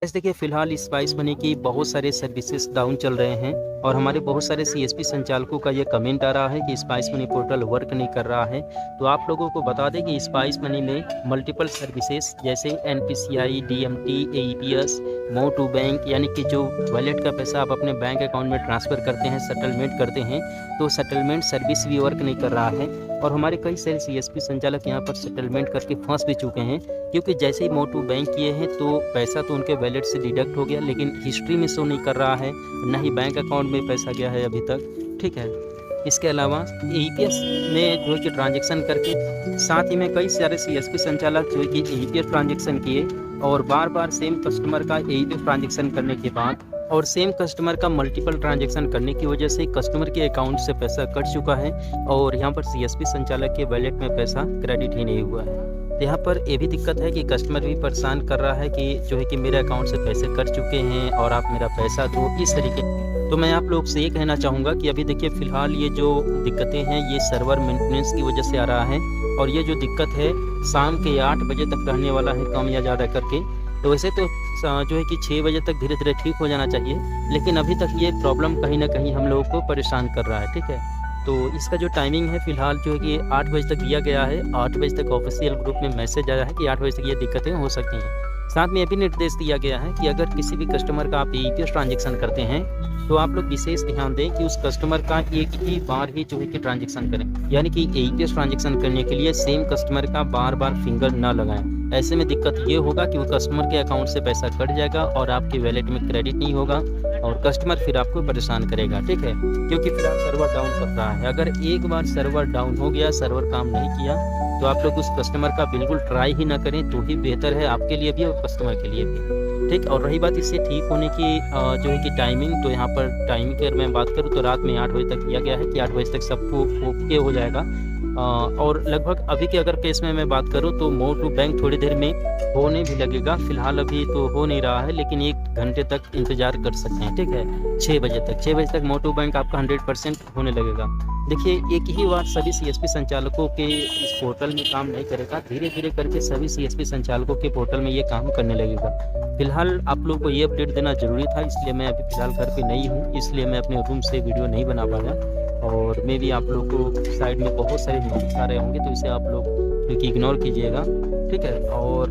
जैसे देखिए फ़िलहाल स्पाइस मनी की बहुत सारे सर्विसेज डाउन चल रहे हैं और हमारे बहुत सारे सीएसपी संचालकों का ये कमेंट आ रहा है कि स्पाइस मनी पोर्टल वर्क नहीं कर रहा है। तो आप लोगों को बता दें कि स्पाइस मनी में मल्टीपल सर्विसेज जैसे NPCI, DMT, AEPS, more to bank यानी कि जो वॉलेट का पैसा आप अपने बैंक अकाउंट में ट्रांसफ़र करते हैं, सेटलमेंट करते हैं, तो सेटलमेंट सर्विस भी वर्क नहीं कर रहा है। और हमारे कई सारे सीएसपी संचालक यहाँ पर सेटलमेंट करके फंस भी चुके हैं, क्योंकि जैसे ही मोर टू बैंक किए हैं तो पैसा तो उनके वॉलेट से डिडक्ट हो गया, लेकिन हिस्ट्री में शो नहीं कर रहा है, ना ही बैंक अकाउंट में पैसा गया है अभी तक। ठीक है, इसके अलावा एईपीएस में जो है कि ट्रांजेक्शन करके साथ ही में कई सारे सीएसपी संचालक जो है कि एईपीएस ट्रांजेक्शन किए और बार बार सेम कस्टमर का एईपीएस ट्रांजेक्शन करने के बाद और सेम कस्टमर का मल्टीपल ट्रांजेक्शन करने की वजह से कस्टमर के अकाउंट से पैसा कट चुका है और यहाँ पर सीएसपी संचालक के वॉलेट में पैसा क्रेडिट ही नहीं हुआ है। तो यहाँ पर ये भी दिक्कत है कि कस्टमर भी परेशान कर रहा है कि जो है कि मेरे अकाउंट से पैसे कट चुके हैं और आप मेरा पैसा दो, इस तरीके। तो मैं आप लोग से ये कहना चाहूँगा कि अभी देखिए फ़िलहाल ये जो दिक्कतें हैं ये सर्वर मेंटेनेंस की वजह से आ रहा है और ये जो दिक्कत है शाम के 8 बजे तक रहने वाला है, कम या ज़्यादा करके। तो वैसे तो जो है कि 6 बजे तक धीरे धीरे ठीक हो जाना चाहिए, लेकिन अभी तक ये प्रॉब्लम कहीं ना कहीं हम लोगों को परेशान कर रहा है। ठीक है, तो इसका जो टाइमिंग है फ़िलहाल जो है कि 8 बजे तक दिया गया है। 8 बजे तक ऑफिशियल ग्रुप में मैसेज आया है कि 8 बजे तक ये दिक्कतें हो सकती हैं। साथ में ये भी निर्देश दिया गया है कि अगर किसी भी कस्टमर का आप एईपीएस ट्रांजेक्शन करते हैं तो आप लोग विशेष ध्यान दें कि उस कस्टमर का एक ही बार ही जो है कि ट्रांजेक्शन करें, यानी कि एईपीएस ट्रांजेक्शन करने के लिए सेम कस्टमर का बार बार फिंगर ना लगाएं। ऐसे में दिक्कत ये होगा कि वो कस्टमर के अकाउंट से पैसा कट जाएगा और आपके वॉलेट में क्रेडिट नहीं होगा और कस्टमर फिर आपको परेशान करेगा। ठीक है, क्योंकि फिर सर्वर डाउन कर रहा है। अगर एक बार सर्वर डाउन हो गया, सर्वर काम नहीं किया, तो आप लोग उस कस्टमर का बिल्कुल ट्राई ही ना करें तो ही बेहतर है आपके लिए भी और कस्टमर के लिए भी। ठीक, और रही बात इससे ठीक होने की जो है कि टाइमिंग, तो यहाँ पर टाइमिंग की अगर मैं बात करूँ तो रात में 8 बजे तक दिया गया है कि 8 बजे तक सबको ओके हो जाएगा। और लगभग अभी के अगर केस में मैं बात करूँ तो मोर टू बैंक थोड़ी देर में होने भी लगेगा। फ़िलहाल अभी तो हो नहीं रहा है, लेकिन 1 घंटे तक इंतज़ार कर सकते हैं। ठीक है, 6 बजे तक मोर टू बैंक आपका 100% होने लगेगा। देखिए, एक ही बार सभी सीएसपी संचालकों के इस पोर्टल में काम नहीं करेगा, धीरे धीरे करके सभी सीएसपी संचालकों के पोर्टल में ये काम करने लगेगा। फिलहाल आप लोग को ये अपडेट देना ज़रूरी था, इसलिए मैं अभी फ़िलहाल घर पे नहीं हूँ, इसलिए मैं अपने रूम से वीडियो नहीं बना पाया। और मे भी आप लोग को साइड में बहुत सारे नोटिस आ रहे होंगे, तो इसे आप लोग क्योंकि इग्नोर कीजिएगा। ठीक है, और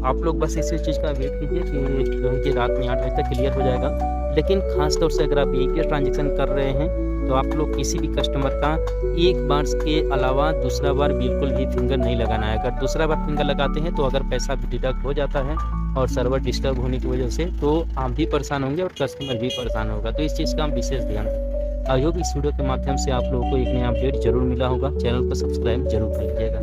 आप लोग बस इसी चीज़ का वेट कीजिए कि जो है कि रात में 8 बजे तक क्लियर हो जाएगा। लेकिन ख़ास तौर से अगर आप एईपीएस ट्रांजेक्शन कर रहे हैं तो आप लोग किसी भी कस्टमर का एक बार के अलावा दूसरा बार बिल्कुल भी फिंगर नहीं लगाना है। अगर दूसरा बार फिंगर लगाते हैं तो अगर पैसा भी डिडक्ट हो जाता है और सर्वर डिस्टर्ब होने की वजह से, तो आप भी परेशान होंगे और कस्टमर भी परेशान होगा। तो इस चीज़ का हम विशेष ध्यान दें। आई होप इस वीडियो के माध्यम से आप लोगों को एक नया अपडेट जरूर मिला होगा। चैनल को सब्सक्राइब जरूर कर लीजिएगा।